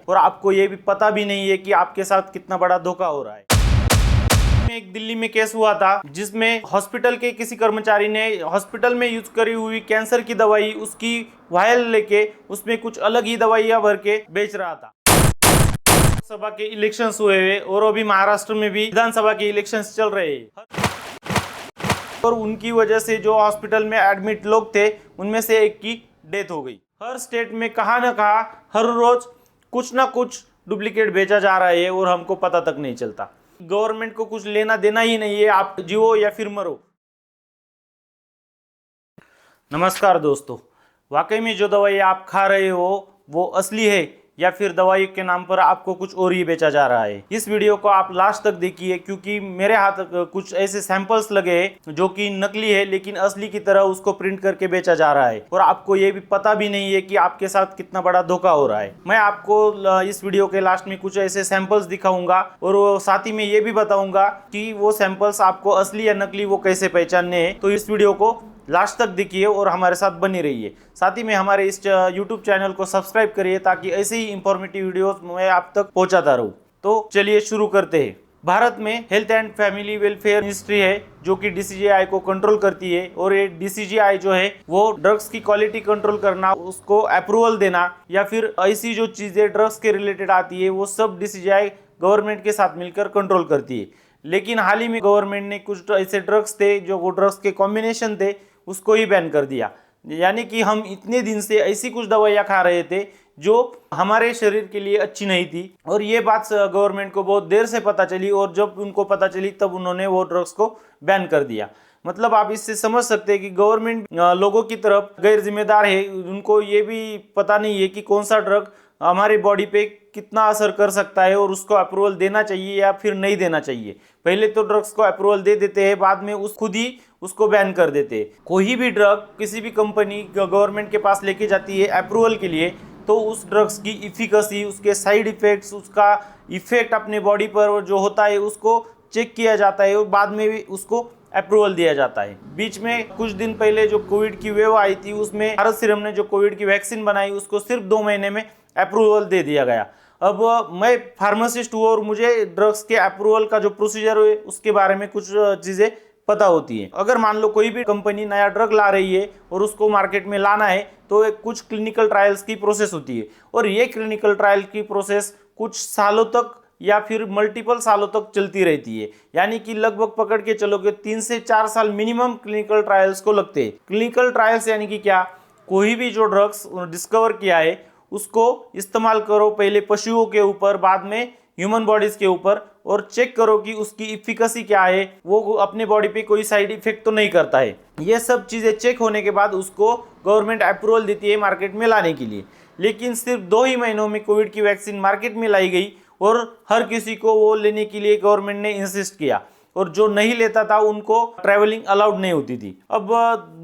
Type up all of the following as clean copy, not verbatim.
और आपको ये भी पता भी नहीं है कि आपके साथ कितना बड़ा धोखा हो रहा है। एक दिल्ली में केस हुआ था जिसमें हॉस्पिटल के किसी कर्मचारी ने हॉस्पिटल में यूज करी हुई कैंसर की दवाई उसकी वायल लेके उसमें कुछ अलग ही दवाइयां भर के बेच रहा था। लोकसभा के इलेक्शंस हुए और अभी महाराष्ट्र में भी विधानसभा के इलेक्शंस चल रहे हैं और उनकी वजह से जो हॉस्पिटल में एडमिट लोग थे उनमें से एक की डेथ हो गई। हर स्टेट में कहाँ ना कहाँ हर रोज कुछ ना कुछ डुप्लीकेट बेचा जा रहा है और हमको पता तक नहीं चलता। गवर्नमेंट को कुछ लेना देना ही नहीं है, आप जियो या फिर मरो। नमस्कार दोस्तों, वाकई में जो दवाई आप खा रहे हो वो असली है या फिर दवाई के नाम पर आपको कुछ और ही बेचा जा रहा है। इस वीडियो को आप लास्ट तक देखिए क्योंकि मेरे हाथ कुछ ऐसे सैंपल्स लगे हैं जो कि नकली है लेकिन असली की तरह उसको प्रिंट करके बेचा जा रहा है और आपको ये भी पता भी नहीं है कि आपके साथ कितना बड़ा धोखा हो रहा है। मैं आपको इस वीडियो के लास्ट में कुछ ऐसे सैंपल्स दिखाऊंगा और साथ ही में ये भी बताऊंगा कि वो सैंपल्स आपको असली या नकली वो कैसे पहचानने हैं। तो इस वीडियो को लास्ट तक देखिए और हमारे साथ बनी रहिए। साथ ही में हमारे इस YouTube चैनल को सब्सक्राइब करिए ताकि ऐसे ही इंफॉर्मेटिव वीडियोस मैं आप तक पहुंचाता रहूं। तो चलिए शुरू करते हैं। भारत में health and family welfare ministry है जो कि DCGI को कंट्रोल करती है और ये DCGI जो है वो ड्रग्स की क्वालिटी कंट्रोल करना, उसको अप्रूवल देना या फिर ऐसी जो चीज़ें ड्रग्स के रिलेटेड आती है वो सब DCGI गवर्नमेंट के साथ मिलकर कंट्रोल करती है। लेकिन हाल ही में गवर्नमेंट ने कुछ ऐसे ड्रग्स थे जो वो ड्रग्स के कॉम्बिनेशन थे उसको ही बैन कर दिया। यानी कि हम इतने दिन से ऐसी कुछ दवाइयाँ खा रहे थे जो हमारे शरीर के लिए अच्छी नहीं थी और ये बात गवर्नमेंट को बहुत देर से पता चली और जब उनको पता चली तब उन्होंने वो ड्रग्स को बैन कर दिया। मतलब आप इससे समझ सकते हैं कि गवर्नमेंट लोगों की तरफ गैर जिम्मेदार है। उनको ये भी पता नहीं है कि कौन सा ड्रग हमारी बॉडी पे कितना असर कर सकता है और उसको अप्रूवल देना चाहिए या फिर नहीं देना चाहिए। पहले तो ड्रग्स को अप्रूवल दे देते हैं, बाद में खुद ही उसको बैन कर देते हैं। कोई भी ड्रग किसी भी कंपनी गवर्नमेंट के पास लेके जाती है अप्रूवल के लिए तो उस ड्रग्स की इफिकेसी, उसके साइड इफेक्ट्स, उसका इफेक्ट अपने बॉडी पर जो होता है उसको चेक किया जाता है और बाद में भी उसको अप्रूवल दिया जाता है। बीच में कुछ दिन पहले जो कोविड की वेव आई थी उसमें भारत सीरम ने जो कोविड की वैक्सीन बनाई उसको सिर्फ 2 महीने में अप्रूवल दे दिया गया। अब मैं फार्मासिस्ट हूँ और मुझे ड्रग्स के अप्रूवल का जो प्रोसीजर है उसके बारे में कुछ चीज़ें पता होती है। अगर मान लो कोई भी कंपनी नया ड्रग ला रही है और उसको मार्केट में लाना है तो एक कुछ क्लिनिकल ट्रायल्स की प्रोसेस होती है और ये क्लिनिकल ट्रायल की प्रोसेस कुछ सालों तक या फिर मल्टीपल सालों तक चलती रहती है। यानी कि लगभग पकड़ के चलोगे 3 से 4 साल मिनिमम क्लिनिकल ट्रायल्स को लगते हैं। क्लिनिकल ट्रायल्स यानी कि क्या, कोई भी जो ड्रग्स डिस्कवर किया है उसको इस्तेमाल करो पहले पशुओं के ऊपर, बाद में ह्यूमन बॉडीज के ऊपर और चेक करो कि उसकी इफिकेसी क्या है, वो अपने बॉडी पे कोई साइड इफेक्ट तो नहीं करता है। ये सब चीज़ें चेक होने के बाद उसको गवर्नमेंट अप्रूवल देती है मार्केट में लाने के लिए। लेकिन सिर्फ 2 ही महीनों में कोविड की वैक्सीन मार्केट में लाई गई और हर किसी को वो लेने के लिए गवर्नमेंट ने इंसिस्ट किया और जो नहीं लेता था उनको ट्रैवलिंग अलाउड नहीं होती थी। अब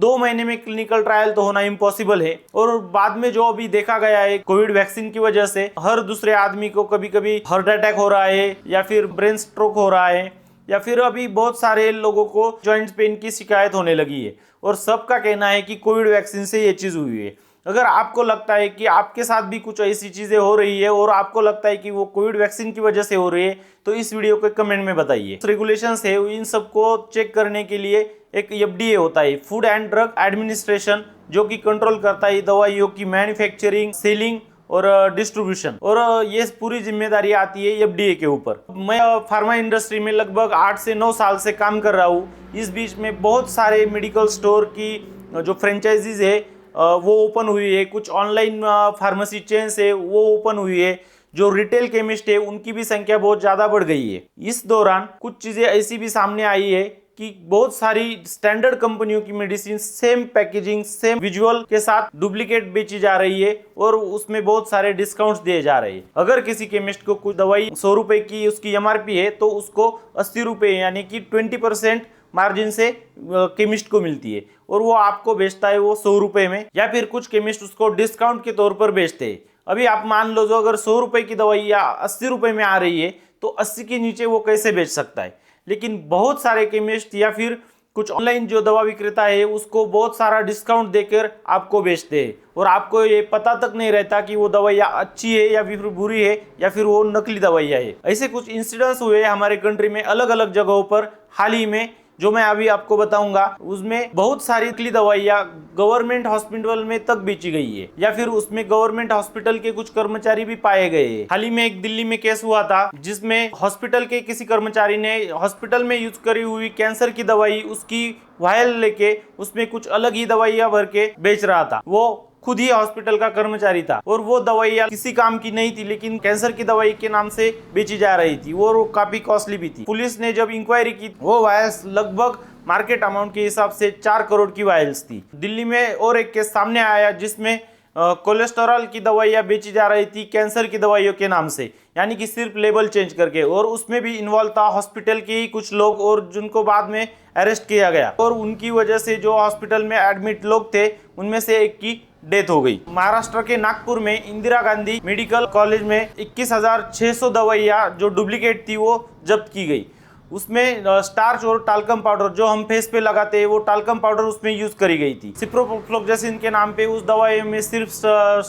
2 महीने में क्लिनिकल ट्रायल तो होना इम्पॉसिबल है और बाद में जो अभी देखा गया है कोविड वैक्सीन की वजह से हर दूसरे आदमी को कभी कभी हार्ट अटैक हो रहा है या फिर ब्रेन स्ट्रोक हो रहा है या फिर अभी बहुत सारे लोगों को जॉइंट पेन की शिकायत होने लगी है और सबका कहना है कि कोविड वैक्सीन से ये चीज़ हुई है। अगर आपको लगता है कि आपके साथ भी कुछ ऐसी चीज़ें हो रही है और आपको लगता है कि वो कोविड वैक्सीन की वजह से हो रही है तो इस वीडियो को कमेंट में बताइए। रेगुलेशंस है इन सबको चेक करने के लिए एक FDA होता है, फूड एंड ड्रग एडमिनिस्ट्रेशन, जो कि कंट्रोल करता है दवाइयों की मैन्युफैक्चरिंग, सेलिंग और डिस्ट्रीब्यूशन और ये पूरी जिम्मेदारी आती है FDA के ऊपर। मैं फार्मा इंडस्ट्री में लगभग 8 से 9 साल से काम कर रहा हूँ। इस बीच में बहुत सारे मेडिकल स्टोर की जो फ्रेंचाइजीज है वो ओपन हुई है, कुछ ऑनलाइन फार्मेसी चेन्स है वो ओपन हुई है, जो रिटेल केमिस्ट है उनकी भी संख्या बहुत ज़्यादा बढ़ गई है। इस दौरान कुछ चीज़ें ऐसी भी सामने आई है कि बहुत सारी स्टैंडर्ड कंपनियों की medicine same packaging, same visual के साथ डुप्लीकेट बेची जा रही है और उसमें बहुत सारे डिस्काउंट्स दिए जा रहे हैं। अगर किसी केमिस्ट को कुछ दवाई 100 रुपए की उसकी MRP है तो उसको 80 रुपए यानी कि 20% मार्जिन से केमिस्ट को मिलती है और वो आपको बेचता है वो 100 रुपए में, या फिर कुछ केमिस्ट उसको डिस्काउंट के तौर पर बेचते हैं। अभी आप मान लो जो अगर 100 रुपए की दवाई या 80 रुपए में आ रही है तो 80 के नीचे वो कैसे बेच सकता है। लेकिन बहुत सारे केमिस्ट या फिर कुछ ऑनलाइन जो दवा विक्रेता है उसको बहुत सारा डिस्काउंट देकर आपको बेचते हैं और आपको ये पता तक नहीं रहता कि वो दवाइयाँ अच्छी है या फिर बुरी है या फिर वो नकली दवाइयाँ है। ऐसे कुछ इंसिडेंट्स हुए हमारे कंट्री में अलग अलग जगहों पर हाल ही में, जो मैं अभी आपको बताऊंगा। उसमें बहुत सारी नकली दवाइयाँ गवर्नमेंट हॉस्पिटल में तक बेची गई है या फिर उसमें गवर्नमेंट हॉस्पिटल के कुछ कर्मचारी भी पाए गए हैं। हाल ही में एक दिल्ली में केस हुआ था जिसमें हॉस्पिटल के किसी कर्मचारी ने हॉस्पिटल में यूज करी हुई कैंसर की दवाई उसकी वायल लेके उसमें कुछ अलग ही दवाइयाँ भर के बेच रहा था। वो खुद ही हॉस्पिटल का कर्मचारी था और वो दवाइयाँ किसी काम की नहीं थी, लेकिन कैंसर की दवाई के नाम से बेची जा रही थी और वो काफी कॉस्टली भी थी। पुलिस ने जब इंक्वायरी की, वो वायल्स लगभग मार्केट अमाउंट के हिसाब से 4 करोड़ की वायल्स थी। दिल्ली में और एक केस सामने आया जिसमें कोलेस्टेरॉल की दवाइयाँ बेची जा रही थी कैंसर की दवाइयों के नाम से, यानी कि सिर्फ लेबल चेंज करके, और उसमें भी इन्वॉल्व था हॉस्पिटल के ही कुछ लोग और जिनको बाद में अरेस्ट किया गया और उनकी वजह से जो हॉस्पिटल में एडमिट लोग थे उनमें से एक की डेथ हो गई। महाराष्ट्र के नागपुर में इंदिरा गांधी मेडिकल कॉलेज में 21,600 दवाइयाँ जो डुप्लीकेट थी वो जब्त की गई। उसमें स्टार्च और टाल्कम पाउडर जो हम फेस पे लगाते हैं वो टाल्कम पाउडर उसमें यूज करी गई थी। सिप्रोफ्लोक्सासिन के नाम पे उस दवाई में सिर्फ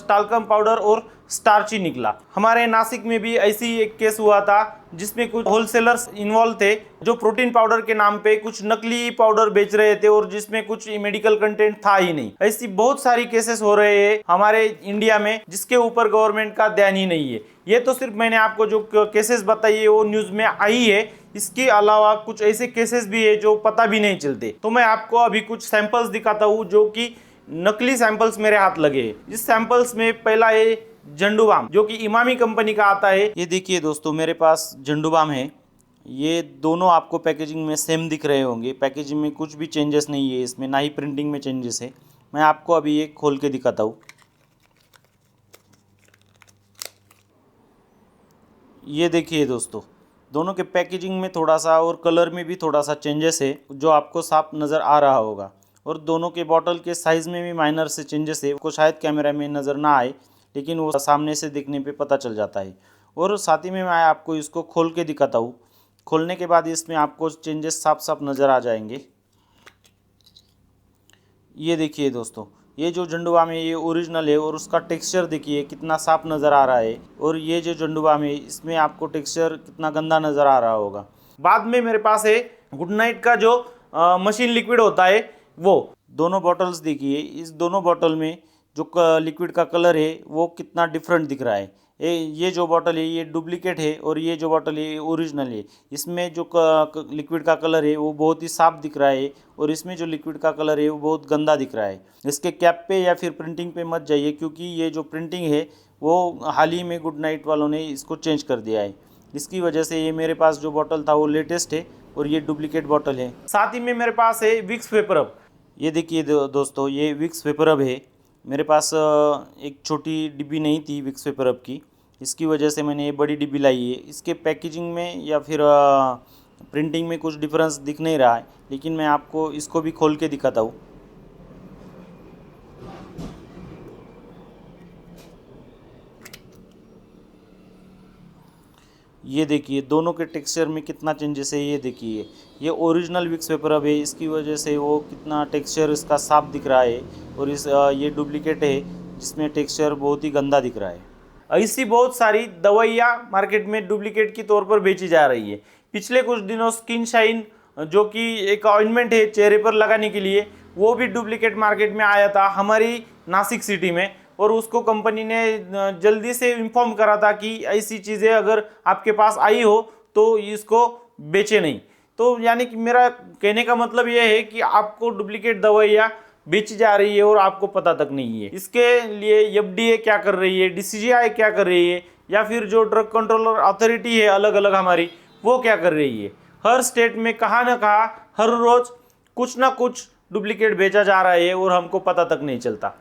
टाल्कम पाउडर और स्टार्च ही निकला। हमारे नासिक में भी ऐसी एक केस हुआ था जिसमें कुछ होलसेलर्स इन्वॉल्व थे जो प्रोटीन पाउडर के नाम पे कुछ नकली पाउडर बेच रहे थे और जिसमें कुछ मेडिकल कंटेंट था ही नहीं। ऐसी बहुत सारी केसेस हो रहे हैं हमारे इंडिया में जिसके ऊपर गवर्नमेंट का ध्यान ही नहीं है। ये तो सिर्फ मैंने आपको जो केसेस बताई है वो न्यूज में आई है, इसके अलावा कुछ ऐसे केसेस भी है जो पता भी नहीं चलते। तो मैं आपको अभी कुछ सैंपल्स दिखाता हूँ जो कि नकली सैंपल्स मेरे हाथ लगे। इस सैंपल्स में पहला है झंडू बाम जो कि इमामी कंपनी का आता है। ये देखिए दोस्तों, मेरे पास झंडू बाम है। ये दोनों आपको पैकेजिंग में सेम दिख रहे होंगे। पैकेजिंग में कुछ भी चेंजेस नहीं है, इसमें ना ही प्रिंटिंग में चेंजेस है। मैं आपको अभी ये खोल के दिखाता हूँ। ये देखिए दोस्तों, दोनों के पैकेजिंग में थोड़ा सा और कलर में भी थोड़ा सा चेंजेस है जो आपको साफ नज़र आ रहा होगा, और दोनों के बॉटल के साइज़ में भी माइनर से चेंजेस है। वो शायद कैमरा में नज़र ना आए लेकिन वो सामने से देखने पे पता चल जाता है। और साथ ही में मैं आपको इसको खोल के दिखाता हूँ। खोलने के बाद इसमें आपको चेंजेस साफ साफ नज़र आ जाएंगे। ये देखिए दोस्तों, ये जो झंडू बाम है ये ओरिजिनल है और उसका टेक्सचर देखिए कितना साफ नज़र आ रहा है। और ये जो झंडू बाम है इसमें आपको टेक्सचर कितना गंदा नज़र आ रहा होगा। बाद में मेरे पास है गुड नाइट का जो मशीन लिक्विड होता है वो। दोनों बॉटल्स देखिए, इस दोनों बॉटल में जो लिक्विड का कलर है वो कितना डिफरेंट दिख रहा है। ये जो बॉटल है ये डुप्लीकेट है और ये जो बॉटल है ये ओरिजिनल है। इसमें जो लिक्विड का कलर है वो बहुत ही साफ दिख रहा है और इसमें जो लिक्विड का कलर है वो बहुत गंदा दिख रहा है। इसके कैप पे या फिर प्रिंटिंग पे मत जाइए, क्योंकि ये जो प्रिंटिंग है वो हाल ही में गुड नाइट वालों ने इसको चेंज कर दिया है। इसकी वजह से ये मेरे पास जो बॉटल था वो लेटेस्ट है और ये डुप्लीकेट बॉटल है। साथ ही में मेरे पास है विक्स वेपरब। ये देखिए दोस्तों, ये विक्स वेपरब है। मेरे पास एक छोटी डिब्बी नहीं थी विक्स वेपरब की, इसकी वजह से मैंने ये बड़ी डिब्बी लाई है। इसके पैकेजिंग में या फिर प्रिंटिंग में कुछ डिफरेंस दिख नहीं रहा है, लेकिन मैं आपको इसको भी खोल के दिखाता हूँ। ये देखिए दोनों के टेक्सचर में कितना चेंजेस है। ये देखिए, ये ओरिजिनल विक्स वेपरब है, इसकी वजह से वो कितना टेक्सचर इसका साफ दिख रहा है, और ये डुप्लीकेट है जिसमें टेक्सचर बहुत ही गंदा दिख रहा है। ऐसी बहुत सारी दवाइयाँ मार्केट में डुप्लीकेट के तौर पर बेची जा रही है। पिछले कुछ दिनों स्किन शाइन जो कि एक ऑइंटमेंट है चेहरे पर लगाने के लिए, वो भी डुप्लीकेट मार्केट में आया था हमारी नासिक सिटी में, और उसको कंपनी ने जल्दी से इन्फॉर्म करा था कि ऐसी चीज़ें अगर आपके पास आई हो तो इसको बेचे नहीं। तो यानी कि मेरा कहने का मतलब यह है कि आपको डुप्लीकेट दवाइयाँ बेची जा रही है और आपको पता तक नहीं है। इसके लिए एफडीए क्या कर रही है, डीसीजीआई क्या कर रही है, या फिर जो ड्रग कंट्रोलर अथॉरिटी है अलग अलग हमारी, वो क्या कर रही है। हर स्टेट में कहाँ ना कहाँ हर रोज़ कुछ ना कुछ डुप्लीकेट बेचा जा रहा है और हमको पता तक नहीं चलता।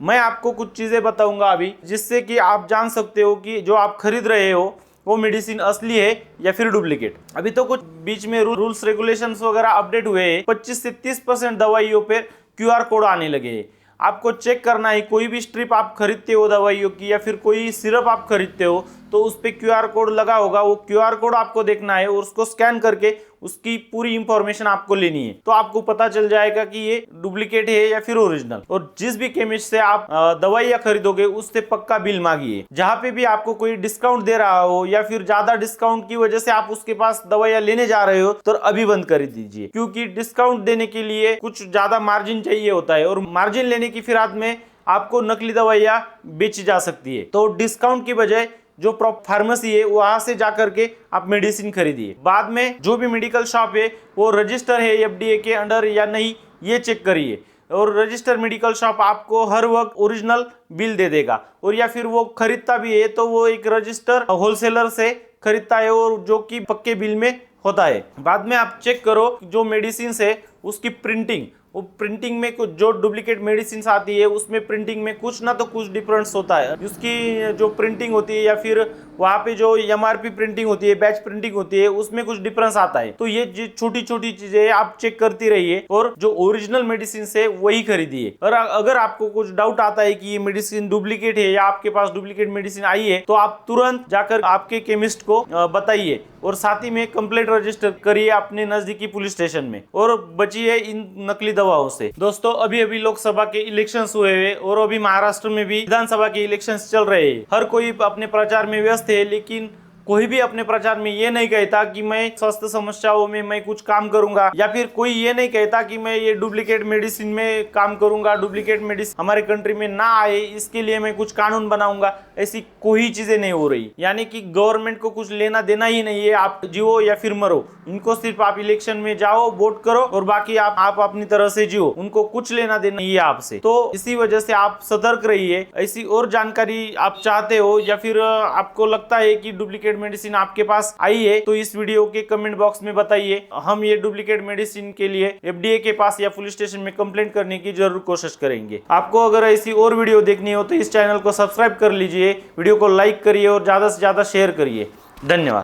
मैं आपको कुछ चीज़ें बताऊंगा अभी जिससे कि आप जान सकते हो कि जो आप खरीद रहे हो वो मेडिसिन असली है या फिर डुप्लीकेट। अभी तो कुछ बीच में रूल्स रेगुलेशंस वगैरह अपडेट हुए हैं। 25 से 30% दवाइयों पर QR कोड आने लगे हैं। आपको चेक करना है, कोई भी स्ट्रिप आप खरीदते हो दवाइयों की या फिर कोई सिरप आप खरीदते हो तो उस पे QR कोड लगा होगा, वो QR कोड आपको देखना है और उसको स्कैन करके उसकी पूरी इंफॉर्मेशन आपको लेनी है। तो आपको पता चल जाएगा कि ये डुप्लीकेट है या फिर ओरिजिनल। और जिस भी केमिस्ट से आप दवाइयां खरीदोगे उससे पक्का बिल मांगिए। जहां पे भी आपको कोई डिस्काउंट दे रहा हो या फिर ज्यादा डिस्काउंट की वजह से आप उसके पास दवाइयां लेने जा रहे हो तो अभी बंद कर दीजिए, क्योंकि डिस्काउंट देने के लिए कुछ ज्यादा मार्जिन चाहिए होता है और मार्जिन लेने की फिराद में आपको नकली दवाइयां बेची जा सकती है। तो डिस्काउंट की बजाय जो फार्मेसी है वहां से जाकर के आप मेडिसिन खरीदिए। बाद में जो भी मेडिकल शॉप है वो रजिस्टर है FDA के अंडर या नहीं, ये चेक करिए। और रजिस्टर मेडिकल शॉप आपको हर वक्त ओरिजिनल बिल दे देगा। और या फिर वो खरीदता भी है तो वो एक रजिस्टर होलसेलर से खरीदता है और जो कि पक्के बिल में होता है। बाद में आप चेक करो जो मेडिसिन है उसकी प्रिंटिंग, वो प्रिंटिंग में कुछ जो डुप्लीकेट मेडिसिन आती है उसमें प्रिंटिंग में कुछ ना तो कुछ डिफरेंस होता है। उसकी जो प्रिंटिंग होती है या फिर वहाँ पे जो MRP प्रिंटिंग होती है, बैच प्रिंटिंग होती है, उसमें कुछ डिफरेंस आता है। तो ये छोटी छोटी चीजें आप चेक करती रहिए और जो ओरिजिनल मेडिसिन है वही खरीदिए। और अगर आपको कुछ डाउट आता है कि ये मेडिसिन डुप्लीकेट है या आपके पास डुप्लीकेट मेडिसिन आई है तो आप तुरंत जाकर आपके केमिस्ट को बताइए और साथ ही में कंप्लेंट रजिस्टर करिए अपने नजदीकी पुलिस स्टेशन में और बचिए इन नकली दवाओं से। दोस्तों, अभी अभी लोकसभा के इलेक्शंस हुए हैं और अभी महाराष्ट्र में भी विधानसभा के इलेक्शंस चल रहे हैं। हर कोई अपने प्रचार में व्यस्त है, लेकिन कोई भी अपने प्रचार में ये नहीं कहता कि मैं स्वास्थ्य समस्याओं में मैं कुछ काम करूंगा, या फिर कोई ये नहीं कहता कि मैं ये डुप्लीकेट मेडिसिन में काम करूंगा, डुप्लीकेट मेडिसिन हमारे कंट्री में ना आए इसके लिए मैं कुछ कानून बनाऊंगा। ऐसी कोई चीजें नहीं हो रही, यानी कि गवर्नमेंट को कुछ लेना देना ही नहीं है। आप जियो या फिर मरो, इनको सिर्फ आप इलेक्शन में जाओ, वोट करो और बाकी आप अपनी तरह से जियो, उनको कुछ लेना देना नहीं है आपसे। तो इसी वजह से आप सतर्क रहिए। ऐसी और जानकारी आप चाहते हो या फिर आपको लगता है कि डुप्लीकेट मेडिसिन आपके पास आई है तो इस वीडियो के कमेंट बॉक्स में बताइए। हम ये डुप्लीकेट मेडिसिन के लिए FDA के पास या पुलिस स्टेशन में कंप्लेंट करने की जरूर कोशिश करेंगे। आपको अगर ऐसी और वीडियो देखनी हो तो इस चैनल को सब्सक्राइब कर लीजिए, वीडियो को लाइक करिए और ज्यादा से ज्यादा शेयर करिए। धन्यवाद।